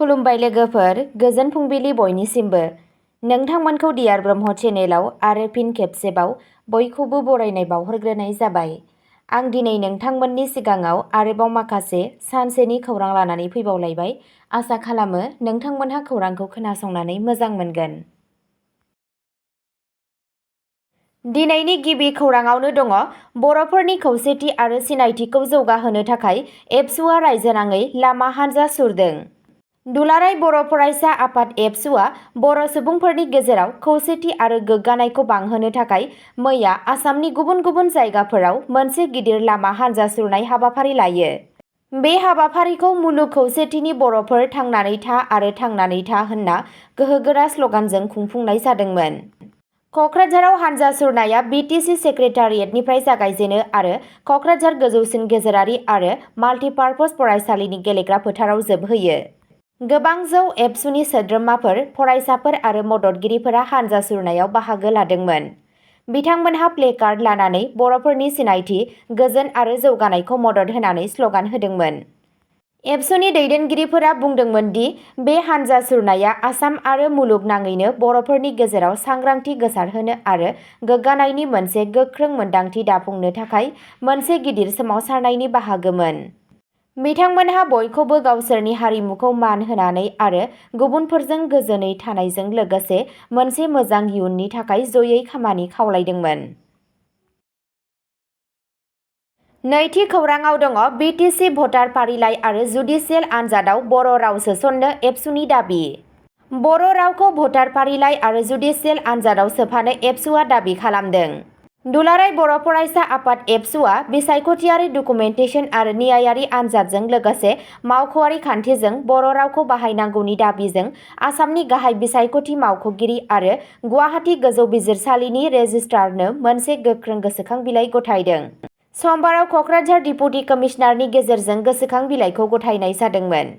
खुलुमबाय लोगोफोर, गोजोन फुंबिलि बयनिसिमबो। नोंथांमोनखौ डियार ब्रह्म चेनेलाव आरो फिन खेबसेबाव बयखौबो बरायनाय बावहरग्रोनाय जाबाय। आं दिनै नोंथांमोननि सिगाङाव आरोबाव माखासे सानसेनि खौरां लानानै फैबावलायबाय। आसा खालामो नोंथांमोनहा खौरांखौ खोनासंनानै मोजां मोनगोन। दिनैनि गिबि खौराङावनो दङ बर'फोरनि खौसेथि आरो सिनायथिखौ जौगाहोनो थाखाय एबसुआ रायजोनाङै लामा हान्जा सुरदों। दुलाराय बर' फरायसा आफाद एबसुआ बर' सुबुंफोरनि गेजेराव खौसेथि आरो गोग्गानायखौ बांहोनो थाखाय मैया आसामनि गुबुन गुबुन जायगाफोराव मोनसे गिदिर लामा हान्जा सुरनाय हाबाफारि लायो। बे हाबाफारिखौ मुलुग खौसेथिनि बर'फोर थांनानै था आरो थांनानै था होनना गोहोगोरा स्लगानजों खुंफुंनाय जादोंमोन। क'क्राझाराव हान्जा सुरनाया बिटिसि सेक्रेटारियेटनिफ्राय जागायजेनो आरो क'क्राझार गोजौसिन गेजेरारि आरो माल्टिपार्पज फरायसालिनि गेलेग्रा फोथाराव जोबहैयो। गोबां जौ एबसुनि सोद्रोमाफोर, फरायसाफोर आरो मददगिरिफोरा हान्जा सुरनायाव बाहागो लादोंमोन। बिथांमोनहा प्लेकार्ड लानानै बर'फोरनि सिनायथि, गोजोन आरो जौगानायखौ मदद होनानै स्लगान होदोंमोन। एबसुनि दैदेनगिरिफोरा बुंदोंमोन दि बे हान्जा सुरनाया आसाम आरो मुलुगनाङैनो बर'फोरनि गेजेराव सांग्रांथि गोसारहोनो आरो गोग्गानायनि मोनसे गोख्रों मोनदांथि दाफुंनो थाखाय मोनसे गिदिर सोमावसारनायनि बाहागोमोन। बिथांमोनहा बयखौबो गावसोरनि हारिमुखौ मान होनानै आरो गुबुनफोरजों गोजोनै थानायजों लोगोसे मोनसे मोजां इयुननि थाखाय जयै खामानि खावलायदोंमोन। नैथि खौराङाव दङ बिटिसि भटार फारिलाइ आरो जुडिसियेल आनजादाव बर' राव सोसननो एबसुनि दाबि। बर' रावखौ भटार फारिलाइ आरो जुडिसियेल आनजादाव सोफानो एबसुआ दाबि खालामदों। दुलाराय बर' फरायसा आफाद एबसुआ बिसायख'थियारि डकुमेन्टेसन आरो न्यायारि आनजादजों लोगोसे मावख'आरि खान्थिजों बर' रावखौ बाहायनांगौनि दाबिजों आसामनि गाहाय बिसायख'थि मावख'गिरि आरो गुवाहाटी गोजौ बिजिरसालिनि रेजिस्ट्रारनो मोनसे गोख्रों गोसोखां बिलाइ गथायदों। समबाराव क'क्राझार डिपुटि कमिशनारनि गेजेरजों गोसोखां बिलाइखौ गथायनाय जादोंमोन।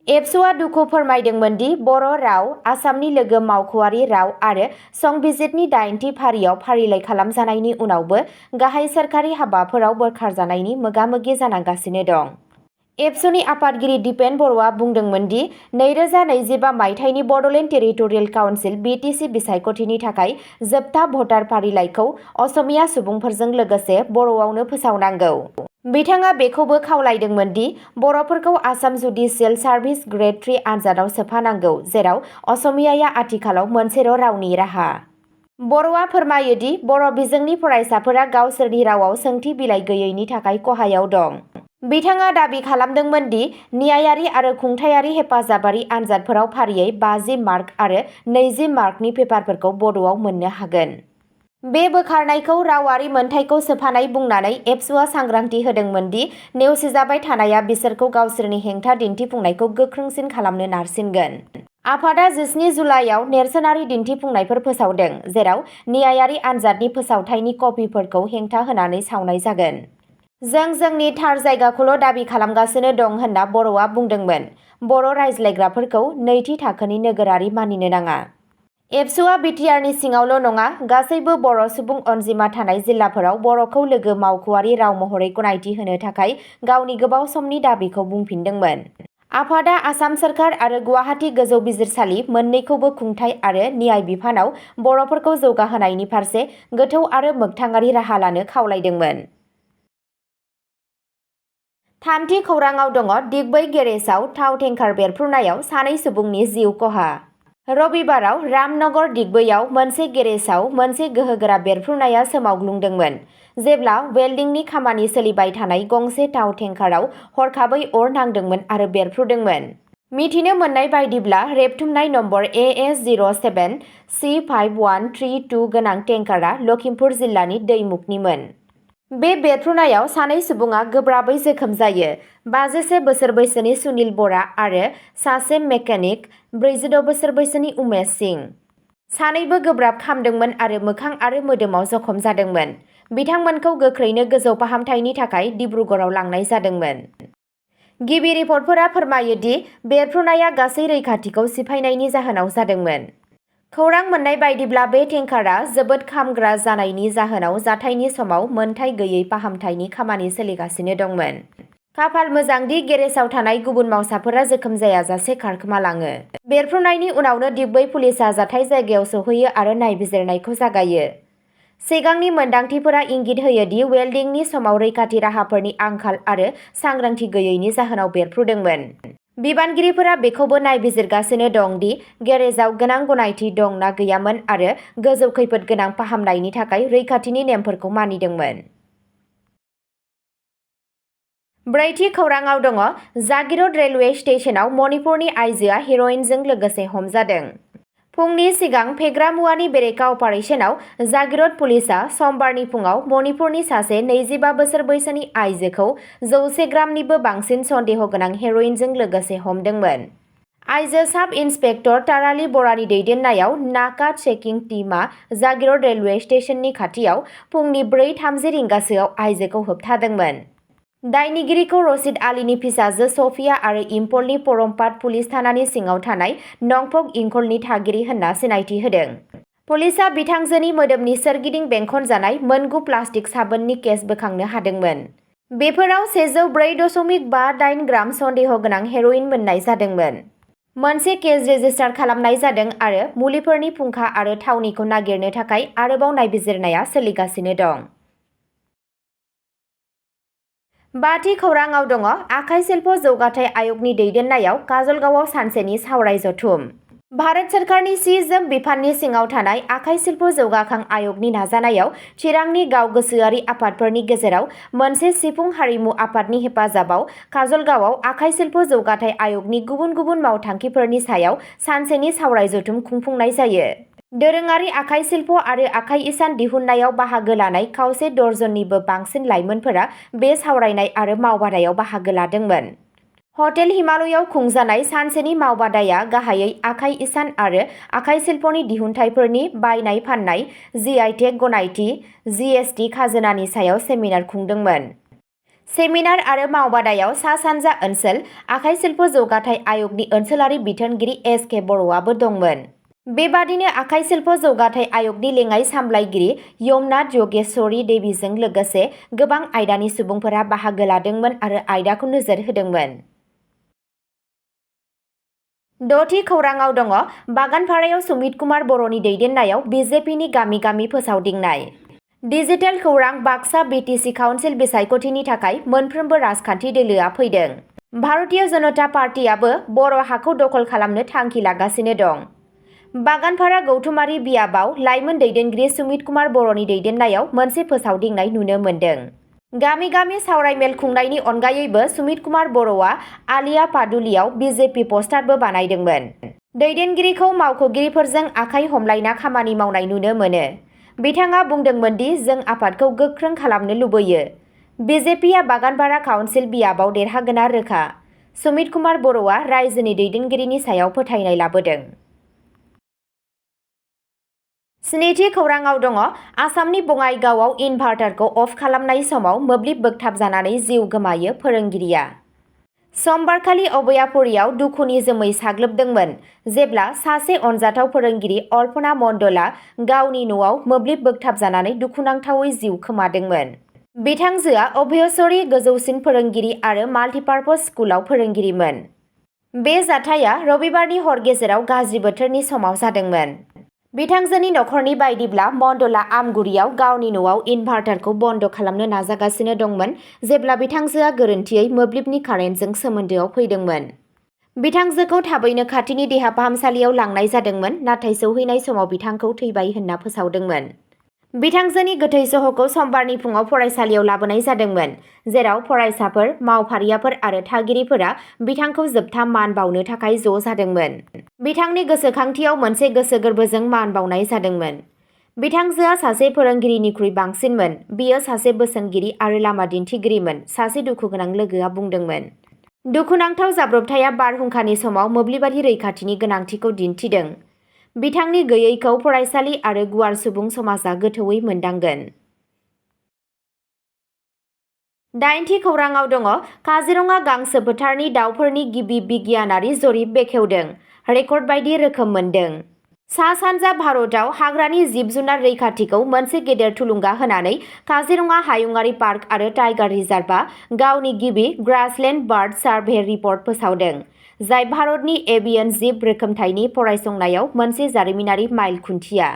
एबसुआ दुखु फोरमायदोंमोन दि बर' राव, आसामनि लोगो मावख'आरि राव आरो संबिजिरनि 8थि फारियाव फारिलाइ खालामजानायनि उनावबो गाहाय सोरखारि हाबाफोराव बोखारजानायनि मोगा-मोगि जानांगासिनो दं। एबसुनि आफादगिरि दिपेन बर'आ बुंदोंमोन दि 2025 मायथाइनि बड'लेण्ड टेरिटरियेल काउन्सिल बिटिसि बिसायख'थिनि थाखाय जोबथा भटार फारिलाइखौ असमिया सुबुंफोरजों लोगोसे बर'आवनो फोसावनांगौ। बिथाङा बेखौबो खावलायदोंमोन दि बर'फोरखौ आसाम जुडिसियेल सार्भिस ग्रेड 3 आनजादाव सोफानांगौ, जेराव असमियाया आथिखालाव मोनसेल' रावनि राहा। बर'आ फोरमायो दि बर' बिजोंनि फरायसाफोरा गावसोरनि रावाव सोंथि बिलाइ गैयैनि थाखाय खहायाव दं। बिथाङा दाबि खालामदोंमोन दि न्यायारि आरो खुंथायारि हेफाजाबारि आनजादफोराव फारियै 50 मार्क आरो 20 मार्कनि पेपारफोरखौ बड'आव मोननो हागोन। बे बोखारनायखौ रावारि मोनथायखौ सोफानाय बुंनानै एबसुआ सांग्रांथि होदोंमोन दि नेवसिजाबाय थानाया बिसोरखौ गावसोरनि हेंथा दिन्थिफुंनायखौ गोख्रोंसिन खालामनो नारसिनगोन। आफादआ 17 जुलाइआव नेरसोनारि दिन्थिफुंनायफोर फोसावदों, जेराव न्यायारि आनजादनि फोसावथायनि कपिफोरखौ हेंथा होनानै सावनाय जागोन। जों जोंनि थार जायगाखौल' दाबि खालामगासिनो दं होनना बर'आ बुंदोंमोन। बर' रायज्लायग्राफोरखौ नैथि थाखोनि नोगोरारि मानिनो नाङा। एबसुआ बिटिआरनि सिङावल' नङा, गासैबो बर' सुबुं अनजिमा थानाय जिल्लाफोराव बर'खौ लोगो मावख'आरि राव महरै गनायथि होनो थाखाय गावनि गोबाव समनि दाबिखौ बुंफिनदोंमोन। आफादआ आसाम सोरखार आरो गुवाहाटी गोजौ बिजिरसालि मोन्नैखौबो खुंथाय आरो न्याय बिफानाव बर'फोरखौ जौगाहोनायनि फारसे गोथौ आरो मोगथाङारि राहा लानो खावलायदोंमोन। थामथि खौराङाव दङ दिगबै गेरेजाव थाव टेंकार बेरफ्रुनायाव सानै सुबुंनि जिउ खहा। रबिबाराव रामनगर दिगबैयाव मोनसे गेरेजाव मोनसे गोहोगोरा बेरफ्रुनाया सोमावग्लुंदोंमोन, जेब्ला वेल्डिंनि खामानि सोलिबाय थानाय गंसे थाव टेंकाराव हरखाबै अर नांदोंमोन आरो बेरफ्रुदोंमोन। मिथिनो मोननाय बायदिब्ला रेबथुमनाय नम्बर AS07C5132 गोनां टेंकारा लखिमपुर जिल्लानि दैमुखनिमोन। बे बेरफ्रुनायाव सानै सुबुङा गोब्राबै जोखोम जायो। 51 बोसोर बैसोनि सुनिल बरा आरो सासे मेकानिक 46 बोसोर बैसोनि उमेश सिंह। सानैबो गोब्राब खामदोंमोन आरो मोखां आरो मोदोमाव जखम जादोंमोन। बिथांमोनखौ गोख्रैनो गोजौ फाहामथायनि थाखाय डिब्रुगड़आव लांनाय जादोंमोन। गिबि रिपर्टफोरा फोरमायो दि बेरफ्रुनाया गासै रैखाथिखौ सिफायनायनि जाहोनाव जादोंमोन। खौरां मोननाय बायदिब्ला बे टेंकारा जोबोद खामग्रा जानायनि जाहोनाव जाथायनि समाव मोनथाय गैयै फाहामथायनि खामानि सोलिगासिनो दंमोन। खाफाल मोजांदि गेरेजाव थानाय गुबुन मावसाफोरा जोखोम जायाजासे खारखोमालाङो। बेरफ्रुनायनि उनावनो दिग्बै पुलिसआ जाथाय जायगायाव सौहैयो आरो नायबिजिरनायखौ जागायो। सिगांनि मोनदांथिफोरा इंगित होयो दि वेल्डिंनि समाव रैखाथि राहाफोरनि आंखाल आरो सांग्रांथि गैयैनि जाहोनाव बेरफ्रुदोंमोन। बिबानगिरिफोरा बेखौबो नायबिजिरगासिनो दं दि गेरेजाव गोनां गनायथि दं ना गैयामोन आरो गोजौ खैफोद गोनां फाहामनायनि थाखाय रैखाथिनि नेमफोरखौ मानिदोंमोन। ब्रैथि खौरांआव दङ जागिरद रेलवे स्टेशनाव मणिपुरनि आइजोआ हेर'इनजों लोगोसे हमजादों। फुंनि सिगां फेग्रा मुवानि बेरेखा अपारेशनाव जागिरद पुलिसआ समबारनि फुङाव मणिपुरनि सासे 25 बोसोर बैसोनि आइजोखौ 100 ग्रामनिबो बांसिन सन्देह गोनां हेर'इनजों लोगोसे हमदोंमोन। आइजो साब इन्सपेक्टर ताराली बरानि दैदेननायाव नाका चेकिं टीमआ जागिरद रेलवे स्टेशननि खाथियाव फुंनि 4:30 रिंगासोआव आइजोखौ होबथादोंमोन। दायनिगिरिखौ रशिद आलीनि फिसाजो सफिया आरो इम्फलनि परमपाट पुलिस थानानि सिङाव थानाय नंपक इंखलनि थागिरि होनना सिनायथि होदों। पुलिसआ बिथांजोनि मोदोमनि सोरगिदिं बेंखनजानाय मोनगु प्लास्टिक साबोननि केस बोखांनो हादोंमोन। बेफोराव 104.58 ग्राम सन्देह गोनां हेर'इन मोननाय जादोंमोन। मोनसे केस रेजिस्टार खालामनाय जादों आरो मुलिफोरनि फुंखा आरो थावनिखौ नागिरनो थाखाय आरोबाव नायबिजिरनाया सोलिगासिनो दं। बाथि खौरांआव दङ आखाइ शिल्प जौगाथाय आय'गनि दैदेननायाव काजलगावआव सानसेनि सावराय जथुम। भारत सोरखारनि सि-जोम बिफाननि सिङाव थानाय आखाइ शिल्प जौगाखां आय'गनि नाजानायाव चिरांनि गाव गोसोआरि आफादफोरनि गेजेराव मोनसे सिफुं हारिमु आफादनि हेफाजाबाव काजलगावआव आखाइ शिल्प जौगाथाय आय'गनि गुबुन गुबुन मावथांखिफोरनि सायाव सानसेनि सावराय जथुम खुंफुंनाय जायो। दोरोङारि आखाइ शिल्प आरो आखाइ इसान दिहुननायाव बाहागो लानाय खावसे दर्जननिबो बांसिन लाइमोनफोरा बे सावरायनाय आरो मावबादायाव बाहागो लादोंमोन। हटेल हिमालयआव खुंजानाय सानसेनि मावबादाया गाहायै आखाइ इसान आरो आखाइ शिल्पनि दिहुनथायफोरनि बायनाय फाननाय, GI टेग गनायथि, GST खाजोनानि सायाव सेमिनार खुंदोंमोन। सेमिनार आरो मावबादायाव सा-सानजा ओनसोल आखाइ शिल्प जौगाथाय आय'गनि ओनसोलारि बिथोनगिरि SK बर'आबो दंमोन। बेबादिनो आखाइ शिल्प जौगाथाय आय'गनि लेङाइ सामलायगिरि यमनाथ यगेश्वरी देवीजों लोगोसे गोबां आयदानि सुबुंफोरा बाहागो लादोंमोन आरो आयदाखौ नोजोर होदोंमोन। द'थि खौरांआव दङ बागानपारायाव सुमित कुमार बर'नि दैदेननायाव बिजेपिनि गामि-गामि फोसावदिंनाय। डिजिटेल खौरां बाक्सा BTC काउन्सिल बिसायख'थिनि थाखाय मोनफ्रोमबो राजखान्थि दोलोआ फैदों। भारतीय जनता पार्टीआबो बर' हाखौ दखल खालामनो थांखि लागासिनो दं। बागानपारा गौथुमारि बियाबाव लाइमोन दैदेनगिरि सुमित कुमार बर'नि दैदेननायाव मोनसे फोसावदिंनाय नुनो मोन्दों। गामि-गामि सावरायमेल खुंनायनि अनगायैबो सुमित कुमार बर'आ आलिया पादुलियाव बिजेपि पस्टारबो बानायदोंमोन। दैदेनगिरिखौ मावख'गिरिफोरजों आखाइ हमलायना खामानि मावनाय नुनो मोनो। बिथाङा बुंदोंमोन दि जों आफादखौ गोख्रों खालामनो लुबैयो। बिजेपिआ बागानपारा काउन्सिल बियाबाव देरहागोना रोखा। सुमित कुमार बर'आ रायजोनि दैदेनगिरिनि सायाव फोथायनाय लाबोदों। स्निथि खौरांआव दङ आसामनि बङाइगावआव इनभार्टारखौ अफ खालामनाय समाव मोब्लिब बोगथाबजानानै जिउ गोमायो फोरोंगिरिया। समबारखालि अभयापुरीयाव दुखुनि जोमै साग्लोबदोंमोन जेब्ला सासे अनजाथाव फोरोंगिरि अल्पना मण्डलआ गावनि न'आव मोब्लिब बोगथाबजानानै दुखुनांथावै जिउ खोमादोंमोन। बिथांजोआ अभयसरी गोजौसिन फोरोंगिरि आरो माल्टिपार्पज स्कुलाव फोरोंगिरिमोन। बे जाथाया रबिबारनि हर गेजेराव गाज्रि बोथोरनि समाव जादोंमोन। बिथांजोनि नखरनि बायदिब्ला मण्डलआ आमगुरियाव गावनि न'आव इनभार्टारखौ बन्द खालामनो नाजागासिनो दंमोन जेब्ला बिथांजोआ गोरोन्थियै मोब्लिबनि कारेन्टजों सोमोन्दोआव फैदोंमोन। बिथांजोखौ थाबैनो खाथिनि देहा फाहामसालियाव लांनाय जादोंमोन नाथाय सौहैनाय समाव बिथांखौ थैबाय होनना फोसावदोंमोन। बिथांजोनि गोथै सह'खौ समबारनि फुङाव फरायसालियाव लाबोनाय जादोंमोन जेराव फरायसाफोर, मावफारियाफोर आरो थागिरिफोरा बिथांखौ जोबथा मान बावनो थाखाय ज' जादोंमोन। बिथांनि गोसोखांथियाव मोनसे गोसो गोरबोजों मान बावनाय जादोंमोन। बिथांजोआ सासे फोरोंगिरिनिख्रुइ बांसिनमोन, बियो सासे बोसोनगिरि आरो लामा दिन्थिगिरिमोन, सासे दुखुगोनां लोगोआ बुंदोंमोन। दुखुनांथाव जाब्रबथाया बारहुंखानि समाव मोब्लिबारि रैखाथिनि गोनांथिखौ दिन्थिदों। बिथांनि गैयैखौ फरायसालि आरो गुवार सुबुं समाजआ गोथौवै मोनदांगोन। दाइनथि खौरांआव दङ काजिरङा गांसो फोथारनि दावफोरनि गिबि बिगियानारि जरिप बेखेवदों, रेकर्ड बायदि रोखोम मोनदों। सा-सानजा भारतआव हाग्रानि जिब-जुनार रैखाथिखौ मोनसे गेदेर थुलुंगा होनानै काजिरङा हायुङारि पार्क आरो टाइगार रिजार्भआ गावनि गिबि ग्रासलेन्ड बार्ड सार्भे रिपर्ट फोसावदों, जाय भारतनि एभियान जिब रोखोमथायनि फरायसंनायाव मोनसे जारिमिनारि माइल खुन्थिया।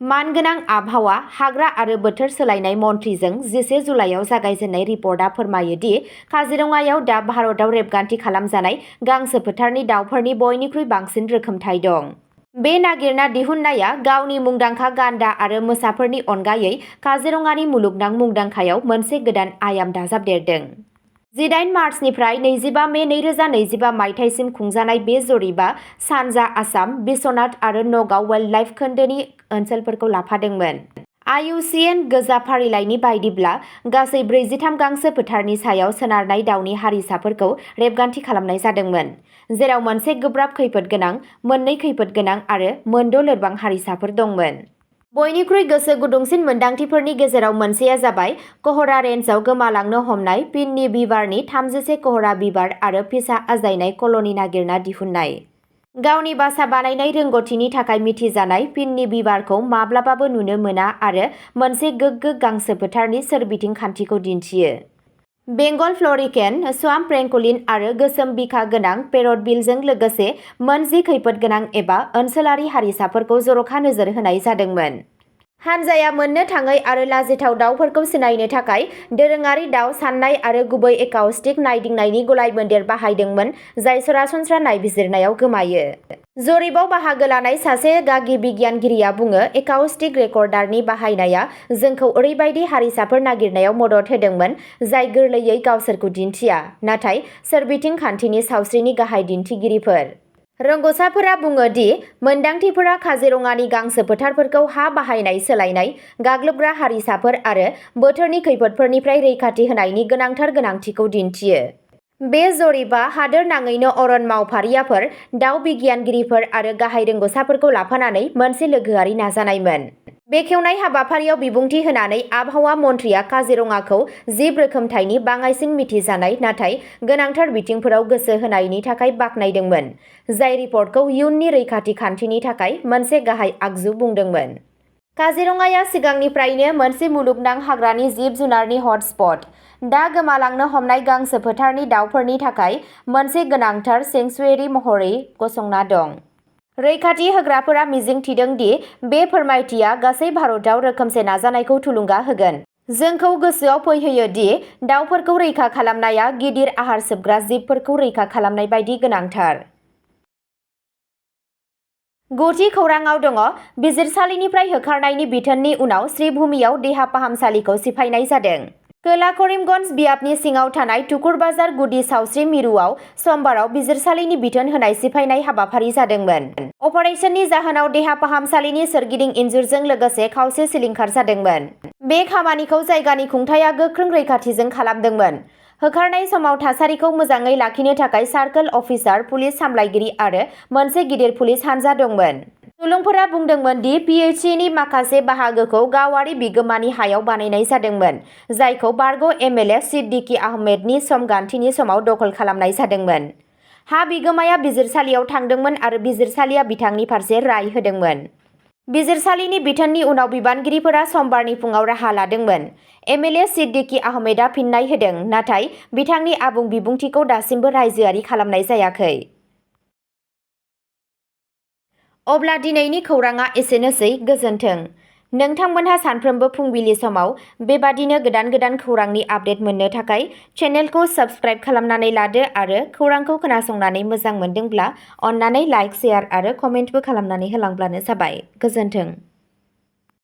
मानगोनां आबहावा, हाग्रा आरो बोथोर सोलायनाय मन्थ्रिजों 10 जुलाइआव जागायजेननाय रिपर्टआ फोरमायो दि काजिरङायाव दा भारतआव रेबगान्थि खालामजानाय गांसो फोथारनि दावफोरनि बयनिख्रुइ बांसिन रोखोमथाय दं। बे नागिरना दिहुननाया गावनि मुंदांखा गान्दा आरो मोसाफोरनि अनगायै काजिरङानि मुलुगनां मुंदांखायाव मोनसे गोदान आयाम दाजाबदेरदों। 18 मार्चनिफ्राय 25 मे 2025 मायथाइसिम खुंजानाय बे जरिबआ सानजा आसाम, बिश्वनाथ आरो नगाव वाइल्डलाइफ खोन्दोनि ओनसोलफोरखौ लाफादोंमोन। IUCN गोजा फारिलाइनि बायदिब्ला गासै 43 गांसो फोथारनि सायाव सोनारनाय दावनि हारिसाफोरखौ रेबगान्थि खालामनाय जादोंमोन, जेराव मोनसे गोब्राब खैफोद गोनां, मोननै खैफोद गोनां आरो मोनद' लोरबां हारिसाफोर दंमोन। बयनिख्रुइ गोसो गुदुंसिन मोनदांथिफोरनि गेजेराव मोनसेया जाबाय कहरा रेन्जआव गोमालांनो हमनाय पिन्नी बिबारनि 31 कहरा बिबार आरो फिसा आजायनाय कल'नि नागिरना दिहुननाय। गावनि बासा बानायनाय रोंग'थिनि थाखाय मिथिजानाय पिन्नी बिबारखौ माब्लाबाबो नुनो मोना आरो मोनसे गोग्गो गांसो फोथारनि सोरबिथिं खान्थिखौ दिन्थियो। बेंगल फ्लरिकेन, स्वाम्प फ्रेंकलिन आरो गोसोम बिखा गोनां पेर'टबिलजों लोगोसे मोन 10 खैफोद गोनां एबा ओनसोलारि हारिसाफोरखौ जर'खा नोजोर होनाय जादोंमोन। हानजाया मोननो थाङै आरो लाजिथाव दावफोरखौ सिनायनो थाखाय दोरोङारि दाव साननाय आरो गुबै एकाउस्टिक नायदिंनायनि गलायमोन्देर बाहायदोंमोन, जाय सरासनस्रा नायबिजिरनायाव गोमायो। जरिबाव बाहागो लानाय सासे गागि बिगियानगिरिया बुङो, एकाउस्टिक रेकर्डारनि बाहायनाया जोंखौ ओरैबायदि हारिसाफोर नागिरनायाव मदद होदोंमोन जाय गोरलैयै गावसोरखौ दिन्थिया, नाथाय सोरबिथिं खान्थिनि सावस्रिनि गाहाय दिन्थिगिरिफोर। रोंग'साफोरा बुङो दि मोनदांथिफोरा काजिरङानि गांसो फोथारफोरखौ हा बाहायनाय सोलायनाय, गाग्लोबग्रा हारिसाफोर आरो बोथोरनि खैफोदफोरनिफ्राय रैखाथि होनायनि गोनांथार गोनांथिखौ दिन्थियो। बे जरिबआ हादोर नाङैनो अरन मावफारियाफोर, दाव बिगियानगिरिफोर आरो गाहाय रोंग'साफोरखौ लाफानानै मोनसे लोगोआरि नाजानायमोन। बेखेवनाय हाबाफारियाव बिबुंथि होनानै आबहावा मन्थ्रिया काजिरङाखौ जिब रोखोमथायनि बाङाइसिन मिथिजानाय नाथाय गोनांथार बिथिंफोराव गोसो होनायनि थाखाय बाख्नायदोंमोन, जाय रिपर्टखौ इयुननि रैखाथि खान्थिनि थाखाय मोनसे गाहाय आगजु बुंदोंमोन। काजिरङाया सिगांनिफ्रायनो मोनसे मुलुगनां हाग्रानि जिब-जुनारनि हटस्पट, दा गोमालांनो हमनाय गांसो फोथारनि दावफोरनि थाखाय मोनसे गोनांथार सेंक्सुयेरि महरै गसंना दं। रैखाथि होग्राफोरा मिजिंथिदों दि बे फोरमायथिया गासै भारतआव रोखोमसे नाजानायखौ थुलुंगा होगोन। जोंखौ गोसोआव फैहोयो दि दावफोरखौ रैखा खालामनाया गिदिर आहार सोबग्रा जिबफोरखौ रैखा खालामनाय बायदि गोनांथार। गुथि खौरांआव दङ, बिजिरसालिनिफ्राय होखारनायनि बिथोननि उनाव श्रीभूमिआव देहा फाहामसालिखौ सिफायनाय जादों। खोला करिमगन्ज बियाबनि सिङाव थानाय टुकुरबाजार गुदि सावस्रि मिरुआव समबाराव बिजिरसालिनि बिथोन होनाय सिफायनाय हाबाफारि जादोंमोन। अपारेसननि जाहोनाव देहा फाहामसालिनि सोरगिदिं इन्जुरजों लोगोसे खावसे सिलिंखार जादोंमोन। बे खामानिखौ जायगानि खुंथायआ गोख्रों रैखाथिजों खालामदोंमोन। होखारनाय समाव थासारिखौ मोजाङै लाखिनो थाखाय सार्कल अफिसार, पुलिस सामलायगिरि आरो मोनसे गिदिर पुलिस हानजा दंमोन। सुलुंफोरा बुंदोंमोन दि पिएचसिनि माखासे बाहागोखौ गावारि बिगोमानि हायाव बानायनाय जादोंमोन, जायखौ बारग' एमएलए सिद्दिकी आहमेदनि समगान्थिनि समाव दखल खालामनाय जादोंमोन। हा बिगोमाया बिजिरसालियाव थांदोंमोन आरो बिजिरसालिया बिथांनि फारसे राय होदोंमोन। बिजिरसालिनि बिथोननि उनाव बिबानगिरिफोरा समबारनि फुंआव राहा लादोंमोन। एमएलए सिद्दिकी आहमेदआ फिननाय होदों, नाथाय बिथांनि आबुं बिबुंथिखौ दासिमबो रायजोआरि खालामनाय जायाखै। अब्ला दिनैनि खौरांआ एसेनोसै, गोजोन्थों। नोंथांमोनहा सानफ्रोमबो फुंबिलि समाव बेबादिनो गोदान खौरांनि आपडेट मोननो थाखाय चेनेलखौ साबस्क्राइब खालामनानै लादो आरो खौरांखौ खोनासंनानै मोजां मोनदोंब्ला अन्नानै लाइक, शेयार आरो कमेन्टबो खालामनानै होलांब्लानो जाबाय। गोजोन्थों।